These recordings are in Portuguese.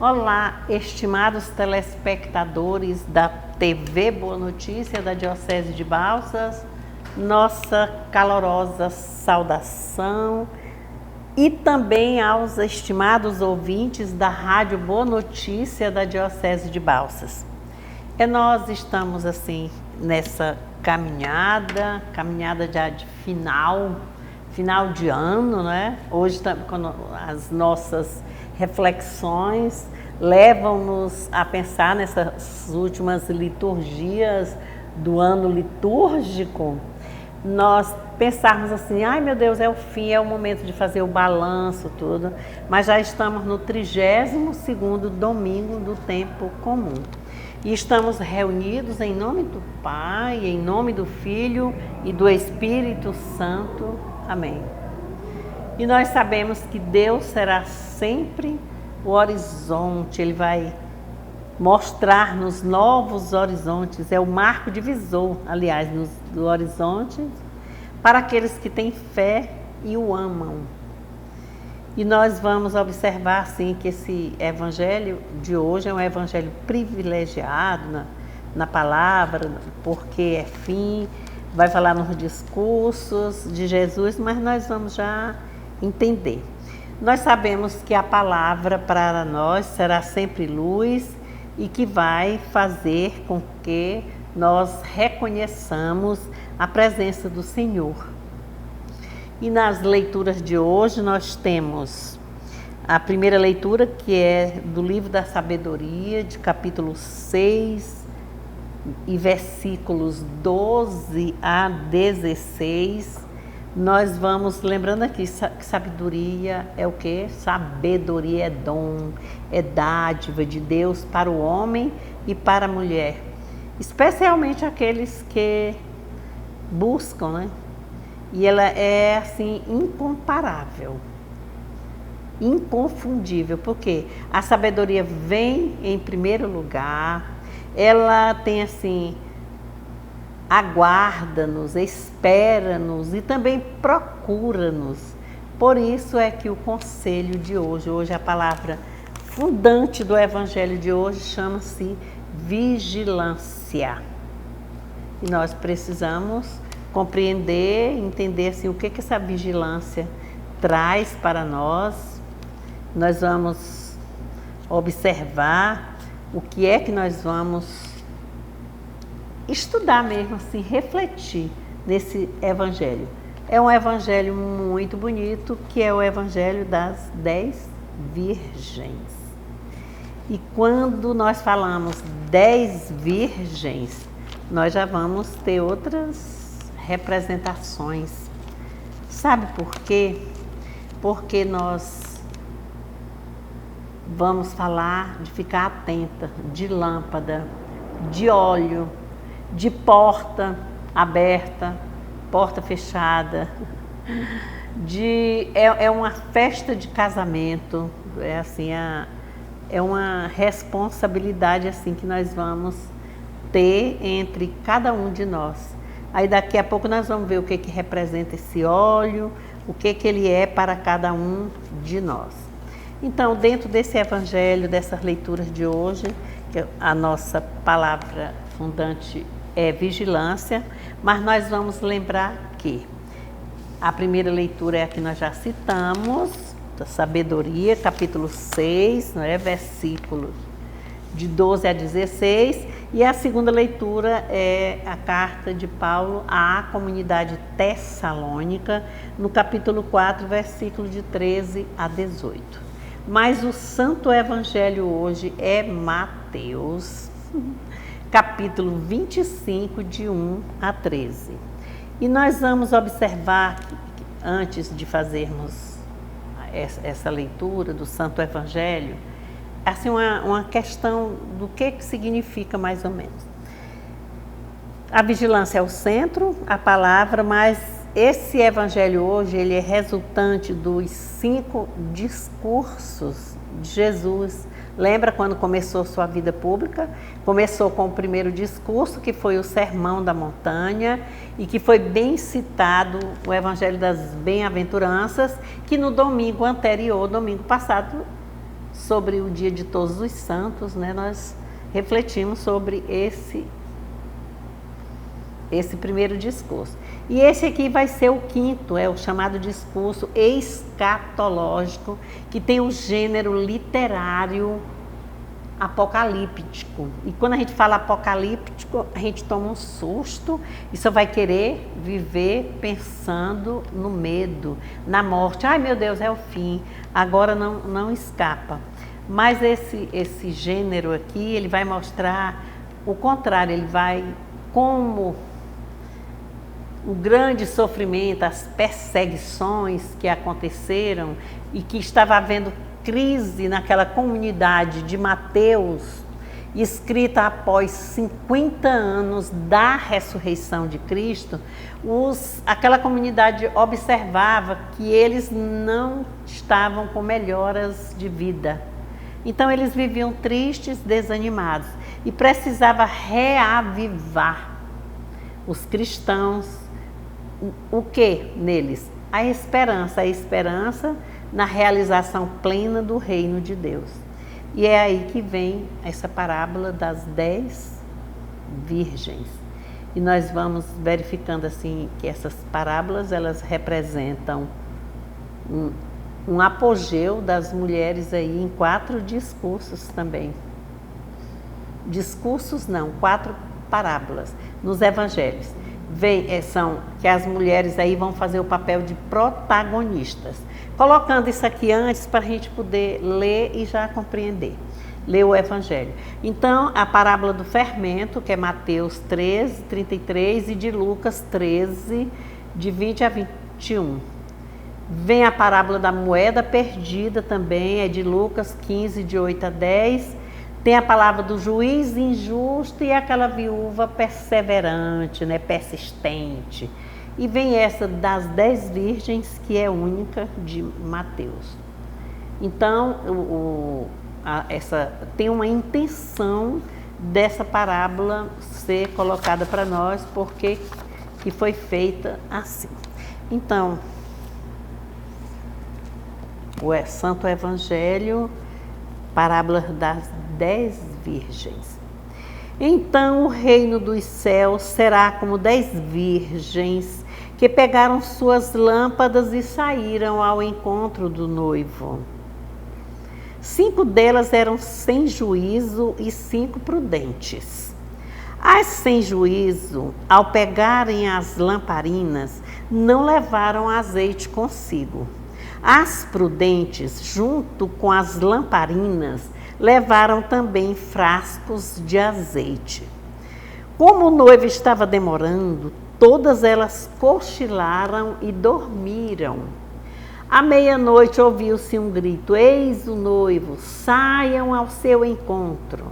Olá, estimados telespectadores da TV Boa Notícia da Diocese de Balsas, nossa calorosa saudação e também aos estimados ouvintes da Rádio Boa Notícia da Diocese de Balsas. Nós estamos assim nessa caminhada já de final de ano, né? Hoje as nossas reflexões levam-nos a pensar nessas últimas liturgias do ano litúrgico. Nós pensarmos assim, ai meu Deus, é o fim, é o momento de fazer o balanço, tudo, mas já estamos no 32º domingo do tempo comum. E estamos reunidos em nome do Pai, em nome do Filho e do Espírito Santo. Amém. E nós sabemos que Deus será sempre o horizonte, Ele vai mostrar-nos novos horizontes, é o marco divisor, aliás, do horizonte, para aqueles que têm fé e o amam. E nós vamos observar, sim, que esse evangelho de hoje é um evangelho privilegiado na palavra, porque é fim, vai falar nos discursos de Jesus, mas nós vamos já entender. Nós sabemos que a palavra para nós será sempre luz e que vai fazer com que nós reconheçamos a presença do Senhor. E nas leituras de hoje nós temos a primeira leitura, que é do livro da Sabedoria, de capítulo 6 e versículos 12 a 16. Nós vamos lembrando aqui que sabedoria é o quê? Sabedoria é dom, é dádiva de Deus para o homem e para a mulher, especialmente aqueles que buscam, né? E ela é assim incomparável, inconfundível, porque a sabedoria vem em primeiro lugar, ela tem assim, aguarda-nos, espera-nos e também procura-nos. Por isso é que o conselho de hoje a palavra fundante do evangelho de hoje chama-se vigilância. E nós precisamos compreender, entender assim, o que essa vigilância traz para nós. Nós vamos observar o que é que nós vamos estudar mesmo, assim, refletir nesse evangelho. É um evangelho muito bonito, que é o evangelho das 10 virgens. E quando nós falamos 10 virgens, nós já vamos ter outras representações. Sabe por quê? Porque nós vamos falar de ficar atenta, de lâmpada, de óleo, de porta aberta, porta fechada, é uma festa de casamento, é assim, é uma responsabilidade assim que nós vamos ter entre cada um de nós. Aí daqui a pouco nós vamos ver o que representa esse óleo, o que ele é para cada um de nós. Então, dentro desse evangelho, dessas leituras de hoje, a nossa palavra fundante é vigilância, mas nós vamos lembrar que a primeira leitura é a que nós já citamos, da Sabedoria, capítulo 6, não é? Versículos de 12 a 16, e a segunda leitura é a carta de Paulo à comunidade tessalônica, no capítulo 4, versículo de 13 a 18. Mas o santo evangelho hoje é Mateus, capítulo 25, de 1 a 13. E nós vamos observar, antes de fazermos essa leitura do Santo Evangelho, assim, uma questão do que significa mais ou menos. A vigilância é o centro, a palavra, mas esse Evangelho hoje, ele é resultante dos 5 discursos de Jesus. Lembra quando começou sua vida pública? Começou com o primeiro discurso, que foi o Sermão da Montanha, e que foi bem citado o Evangelho das Bem-aventuranças, que no domingo anterior, domingo passado, sobre o dia de Todos os Santos, né, nós refletimos sobre esse primeiro discurso. E esse aqui vai ser o quinto, é o chamado discurso escatológico, que tem um gênero literário apocalíptico. E quando a gente fala apocalíptico, a gente toma um susto e só vai querer viver pensando no medo, na morte. Ai, meu Deus, é o fim, agora não escapa. Mas esse gênero aqui, ele vai mostrar o contrário, ele vai como o grande sofrimento, as perseguições que aconteceram e que estava havendo crise naquela comunidade de Mateus, escrita após 50 anos da ressurreição de Cristo, aquela comunidade observava que eles não estavam com melhoras de vida. Então eles viviam tristes, desanimados e precisava reavivar os cristãos. O que neles? A esperança na realização plena do reino de Deus. E é aí que vem essa parábola das 10 virgens. E nós vamos verificando assim que essas parábolas, elas representam um apogeu das mulheres aí em 4 discursos também. Discursos não, 4 parábolas nos evangelhos. São que as mulheres aí vão fazer o papel de protagonistas. Colocando isso aqui antes para a gente poder ler e já compreender. Ler o Evangelho. Então, a parábola do fermento, que é Mateus 13, 33 e de Lucas 13, de 20 a 21. Vem a parábola da moeda perdida também, é de Lucas 15, de 8 a 10. Tem a palavra do juiz injusto e aquela viúva perseverante, né, persistente. E vem essa das 10 virgens, que é única de Mateus. Então, tem uma intenção dessa parábola ser colocada para nós, porque que foi feita assim. Então, o Santo Evangelho, parábola das 10 virgens. Então o reino dos céus será como 10 virgens que pegaram suas lâmpadas e saíram ao encontro do noivo. 5 delas eram sem juízo e 5 prudentes. As sem juízo, ao pegarem as lamparinas, não levaram azeite consigo. As prudentes, junto com as lamparinas, levaram também frascos de azeite. Como o noivo estava demorando, todas elas cochilaram e dormiram. À meia-noite ouviu-se um grito: eis o noivo, saiam ao seu encontro.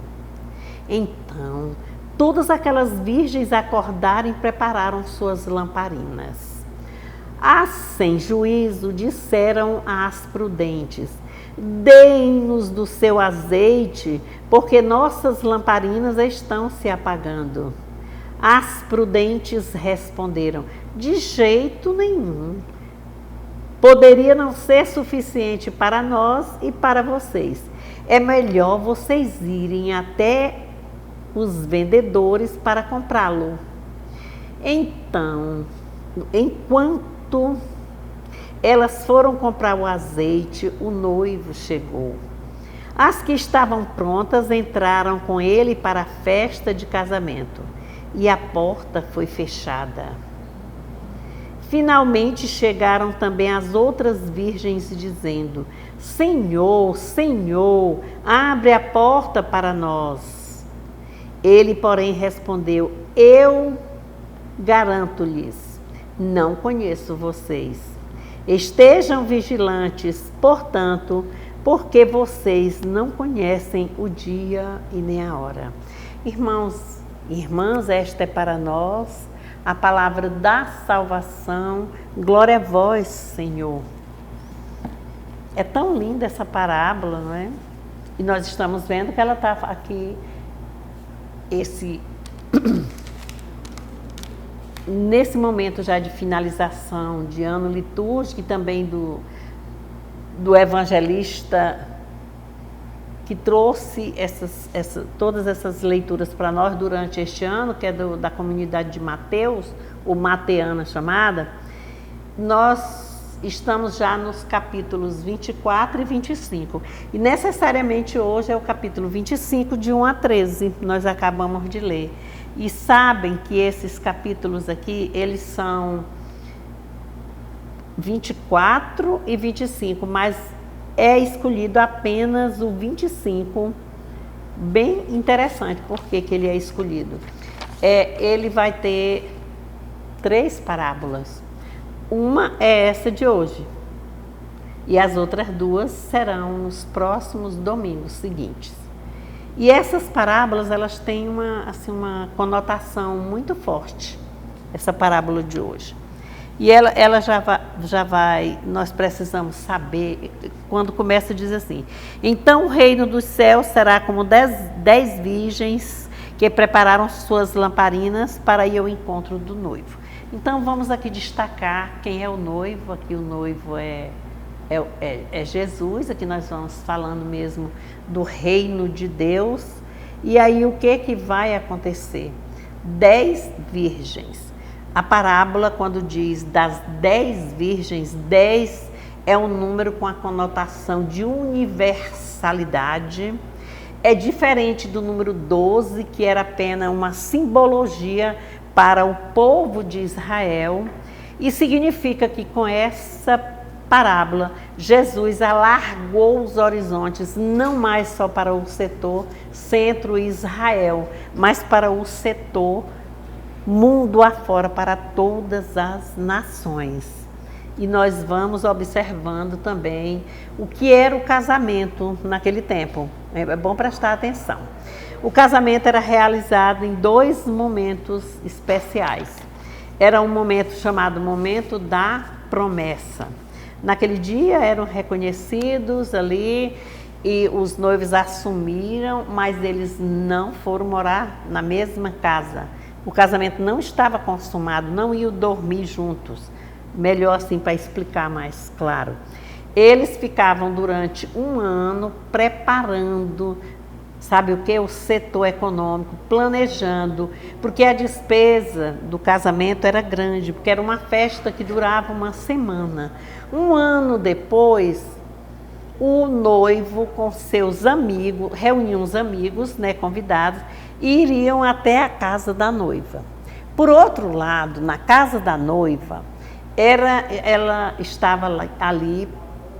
Então, todas aquelas virgens acordaram e prepararam suas lamparinas. As sem juízo disseram às prudentes: deem-nos do seu azeite, porque nossas lamparinas estão se apagando. As prudentes responderam: de jeito nenhum. Poderia não ser suficiente para nós e para vocês. É melhor vocês irem até os vendedores para comprá-lo. Então, enquanto elas foram comprar o azeite, o noivo chegou. As que estavam prontas entraram com ele para a festa de casamento e a porta foi fechada. Finalmente chegaram também as outras virgens dizendo: Senhor, Senhor, abre a porta para nós. Ele, porém, respondeu: eu garanto-lhes, não conheço vocês. Estejam vigilantes, portanto, porque vocês não conhecem o dia e nem a hora. Irmãos, irmãs, esta é para nós a palavra da salvação. Glória a vós, Senhor. É tão linda essa parábola, não é? E nós estamos vendo que ela está aqui, nesse momento já de finalização de ano litúrgico e também do evangelista que trouxe todas essas leituras para nós durante este ano, que é da comunidade de Mateus, ou Mateana chamada. Nós estamos já nos capítulos 24 e 25. E necessariamente hoje é o capítulo 25, de 1 a 13, nós acabamos de ler. E sabem que esses capítulos aqui, eles são 24 e 25, mas é escolhido apenas o 25, bem interessante. Por que ele é escolhido? Ele vai ter 3 parábolas. Uma é essa de hoje, e as outras 2 serão nos próximos domingos seguintes. E essas parábolas, elas têm uma conotação muito forte, essa parábola de hoje. E ela já vai, nós precisamos saber, quando começa, diz assim: então o reino dos céus será como 10 virgens que prepararam suas lamparinas para ir ao encontro do noivo. Então vamos aqui destacar quem é o noivo. Aqui o noivo é Jesus. Aqui nós vamos falando mesmo do reino de Deus. E aí o que vai acontecer? 10 virgens. A parábola, quando diz das 10 virgens, 10 é um número com a conotação de universalidade. É diferente do número 12, que era apenas uma simbologia para o povo de Israel. E significa que com essa parábola, Jesus alargou os horizontes, não mais só para o setor centro-Israel, mas para o setor mundo afora, para todas as nações. E nós vamos observando também o que era o casamento naquele tempo. É bom prestar atenção. O casamento era realizado em 2 momentos especiais. Era um momento chamado momento da promessa. Naquele dia eram reconhecidos ali e os noivos assumiram, mas eles não foram morar na mesma casa. O casamento não estava consumado, não iam dormir juntos. Melhor assim para explicar mais claro. Eles ficavam durante 1 ano preparando, sabe o que? O setor econômico, planejando, porque a despesa do casamento era grande, porque era uma festa que durava 1 semana. 1 ano depois, o noivo com seus amigos, reuniam os amigos, convidados, e iriam até a casa da noiva. Por outro lado, na casa da noiva, ela estava ali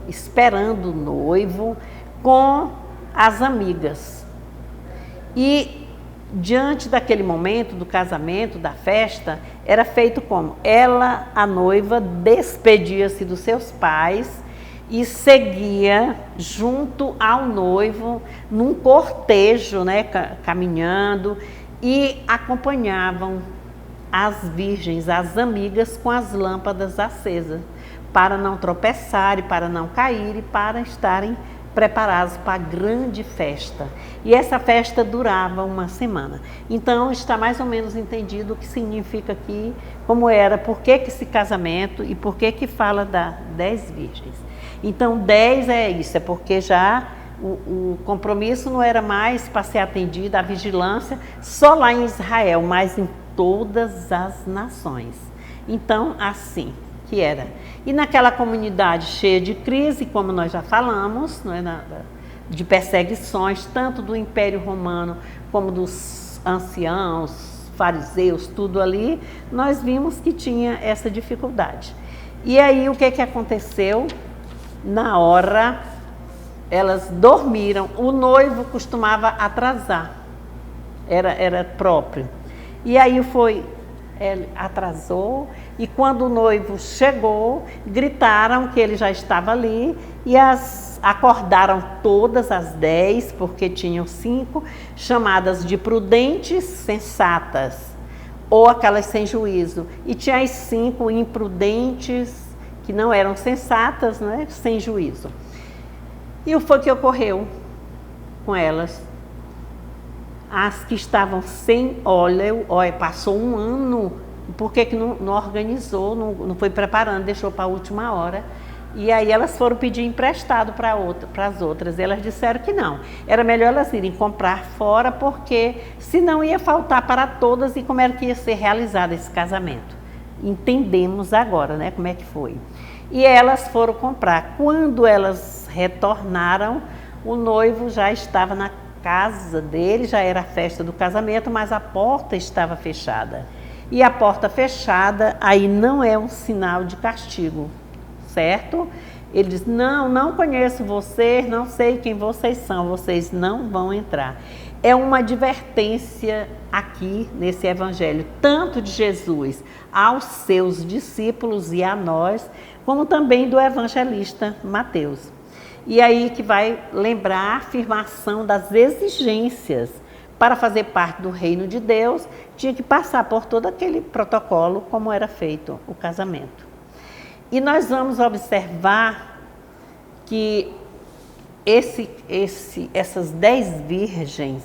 esperando o noivo com as amigas. E diante daquele momento do casamento, da festa, era feito como? Ela, a noiva, despedia-se dos seus pais e seguia junto ao noivo num cortejo, caminhando, e acompanhavam as virgens, as amigas, com as lâmpadas acesas, para não tropeçarem, para não caírem, para estarem preparados para a grande festa. E essa festa durava 1 semana. Então está mais ou menos entendido o que significa aqui, como era, por que esse casamento e por que fala das 10 virgens. Então 10 é isso, é porque já o compromisso não era mais para ser atendido, a vigilância só lá em Israel, mas em todas as nações. Então assim que era. E naquela comunidade cheia de crise, como nós já falamos, de perseguições, tanto do Império Romano como dos anciãos, fariseus, tudo ali, nós vimos que tinha essa dificuldade. E aí o que aconteceu? Na hora, elas dormiram. O noivo costumava atrasar, era próprio. E aí ele atrasou, e quando o noivo chegou, gritaram que ele já estava ali, e acordaram todas as 10, porque tinham 5, chamadas de prudentes sensatas, ou aquelas sem juízo. E tinha as 5 imprudentes, que não eram sensatas, sem juízo. E o que ocorreu com elas? As que estavam sem óleo, passou 1 ano, por que não organizou, não foi preparando, deixou para a última hora. E aí elas foram pedir emprestado para as outras. E elas disseram que não. Era melhor elas irem comprar fora, porque senão ia faltar para todas e como era que ia ser realizado esse casamento. Entendemos agora, né, como é que foi. E elas foram comprar. Quando elas retornaram, o noivo já estava na casa dele, já era a festa do casamento, mas a porta estava fechada. E a porta fechada, aí não é um sinal de castigo, certo? Ele diz, não conheço vocês, não sei quem vocês são, vocês não vão entrar. É uma advertência aqui nesse evangelho, tanto de Jesus aos seus discípulos e a nós, como também do evangelista Mateus. E aí que vai lembrar a afirmação das exigências. Para fazer parte do reino de Deus, tinha que passar por todo aquele protocolo como era feito o casamento. E nós vamos observar que essas 10 virgens,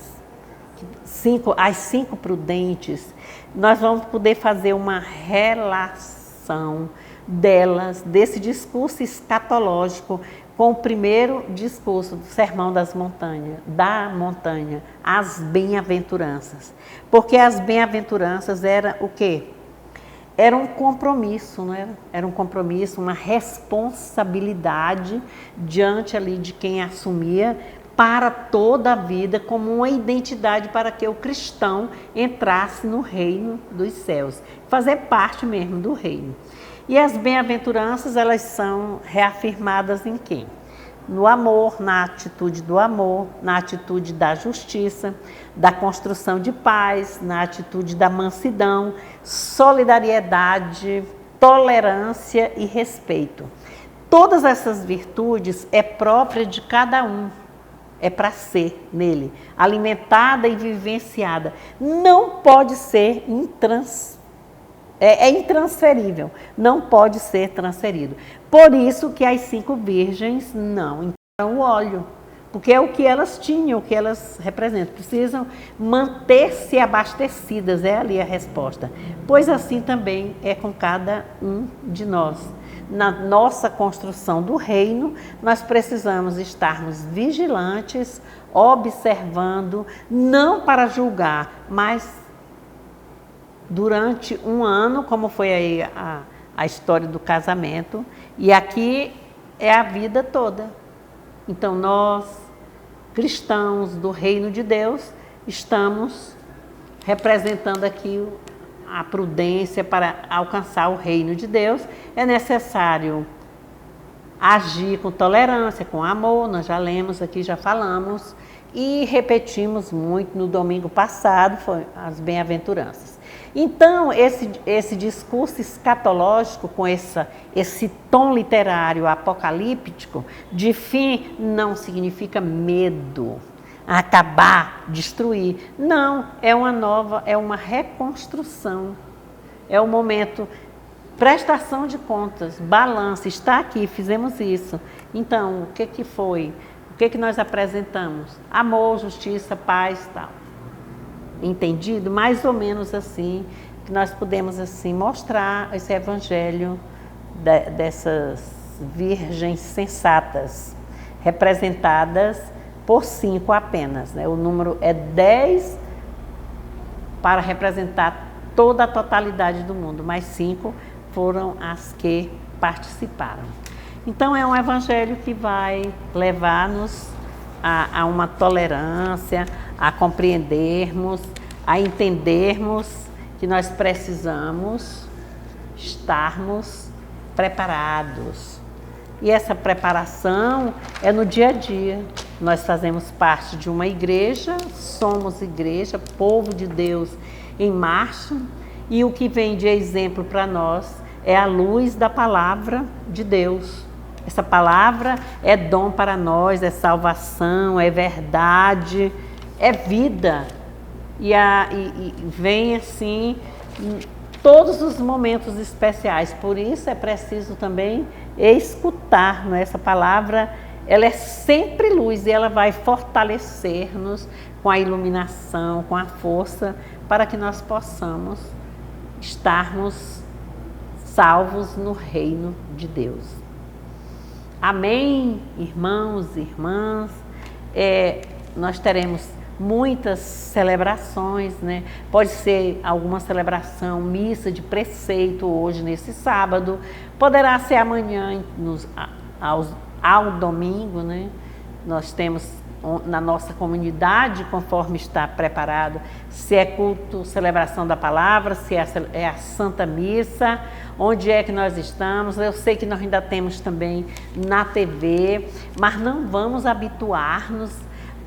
as 5 prudentes, nós vamos poder fazer uma relação delas, desse discurso escatológico, com o primeiro discurso do Sermão da Montanha, as bem-aventuranças. Porque as bem-aventuranças era o quê? Era um compromisso, não era? Era um compromisso, uma responsabilidade diante ali de quem assumia para toda a vida, como uma identidade para que o cristão entrasse no reino dos céus, fazer parte mesmo do reino. E as bem-aventuranças, elas são reafirmadas em quem? No amor, na atitude do amor, na atitude da justiça, da construção de paz, na atitude da mansidão, solidariedade, tolerância e respeito. Todas essas virtudes é própria de cada um, é para ser nele, alimentada e vivenciada. Não pode ser intransferível, não pode ser transferido. Por isso que as 5 virgens não entraram o óleo, porque é o que elas tinham, o que elas representam. Precisam manter-se abastecidas, é ali a resposta. Pois assim também é com cada um de nós. Na nossa construção do reino, nós precisamos estarmos vigilantes, observando, não para julgar, mas durante um ano, como foi aí a história do casamento, e aqui é a vida toda. Então nós, cristãos do reino de Deus, estamos representando aqui a prudência para alcançar o reino de Deus. É necessário agir com tolerância, com amor, nós já lemos aqui, já falamos, e repetimos muito no domingo passado, foi as bem-aventuranças. Então, esse discurso escatológico, com esse tom literário apocalíptico, de fim não significa medo, acabar, destruir. Não, é uma reconstrução. É um momento, prestação de contas, balanço, está aqui, fizemos isso. Então, o que foi? O que nós apresentamos? Amor, justiça, paz, tal. Entendido? Mais ou menos assim, que nós podemos assim mostrar esse evangelho dessas virgens sensatas, representadas por 5 apenas, né? O número é 10 para representar toda a totalidade do mundo, mas 5 foram as que participaram. Então é um evangelho que vai levar-nos a uma tolerância, a compreendermos, a entendermos que nós precisamos estarmos preparados. E essa preparação é no dia a dia. Nós fazemos parte de uma igreja, somos igreja, povo de Deus em marcha, e o que vem de exemplo para nós é a luz da palavra de Deus. Essa palavra é dom para nós, é salvação, é verdade, é vida. E vem assim em todos os momentos especiais. Por isso é preciso também escutar, não é? Essa palavra, ela é sempre luz e ela vai fortalecer-nos com a iluminação, com a força, para que nós possamos estarmos salvos no reino de Deus. Amém, irmãos e irmãs. Nós teremos muitas celebrações, né? Pode ser alguma celebração, missa de preceito hoje, nesse sábado. Poderá ser amanhã, ao domingo, né? Nós temos na nossa comunidade, conforme está preparado, se é culto, celebração da palavra, se é a Santa Missa, onde é que nós estamos. Eu sei que nós ainda temos também na TV, mas não vamos habituar-nos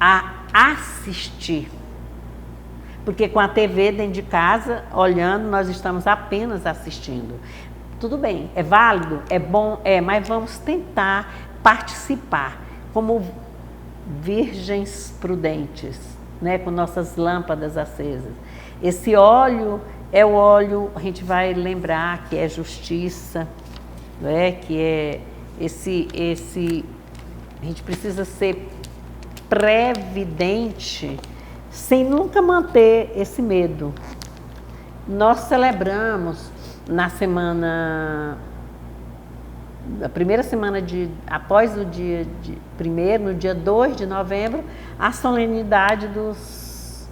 a assistir, porque com a TV dentro de casa, olhando, nós estamos apenas assistindo. Tudo bem, é válido, é bom, mas vamos tentar participar como virgens prudentes, né, com nossas lâmpadas acesas. Esse óleo é o óleo, a gente vai lembrar que é justiça, né, que é a gente precisa ser previdente, sem nunca manter esse medo. Nós celebramos na primeira semana após o dia no dia 2 de novembro, a solenidade dos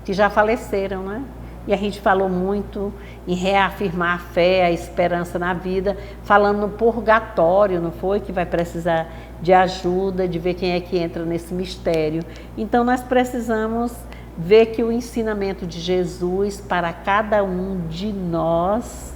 que já faleceram, né? E a gente falou muito em reafirmar a fé, a esperança na vida, falando no purgatório, não foi? Que vai precisar de ajuda, de ver quem é que entra nesse mistério. Então nós precisamos ver que o ensinamento de Jesus para cada um de nós,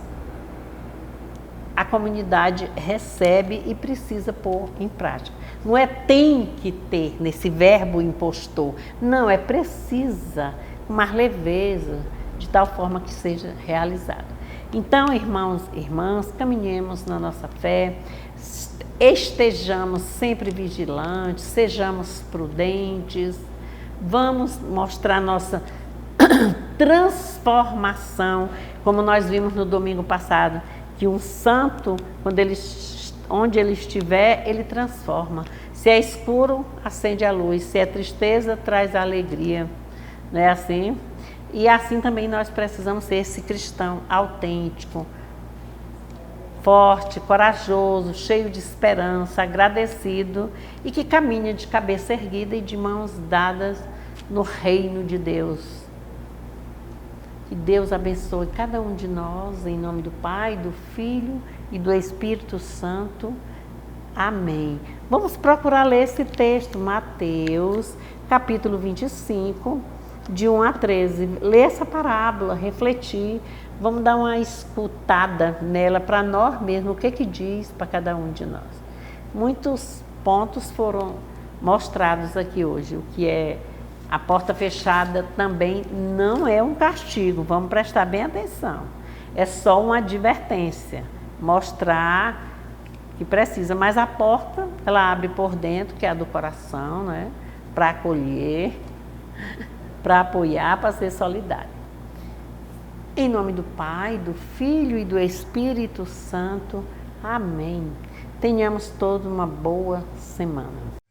a comunidade recebe e precisa pôr em prática. Não é tem que ter nesse verbo impostor, não, é precisa, com mais leveza, de tal forma que seja realizado. Então, irmãos e irmãs, caminhemos na nossa fé, estejamos sempre vigilantes, sejamos prudentes, vamos mostrar nossa transformação, como nós vimos no domingo passado, que um santo, onde ele estiver, ele transforma. Se é escuro, acende a luz. Se é tristeza, traz a alegria. Não é assim? E assim também nós precisamos ser esse cristão autêntico, forte, corajoso, cheio de esperança, agradecido e que caminha de cabeça erguida e de mãos dadas no reino de Deus. Que Deus abençoe cada um de nós, em nome do Pai, do Filho e do Espírito Santo. Amém. Vamos procurar ler esse texto, Mateus, capítulo 25, de 1 a 13. Ler essa parábola, refletir, vamos dar uma escutada nela para nós mesmos, o que diz para cada um de nós. Muitos pontos foram mostrados aqui hoje, o que é a porta fechada também não é um castigo, vamos prestar bem atenção. É só uma advertência, mostrar que precisa, mas a porta, ela abre por dentro, que é a do coração, né? Para acolher, para apoiar, para ser solidário. Em nome do Pai, do Filho e do Espírito Santo. Amém. Tenhamos todos uma boa semana.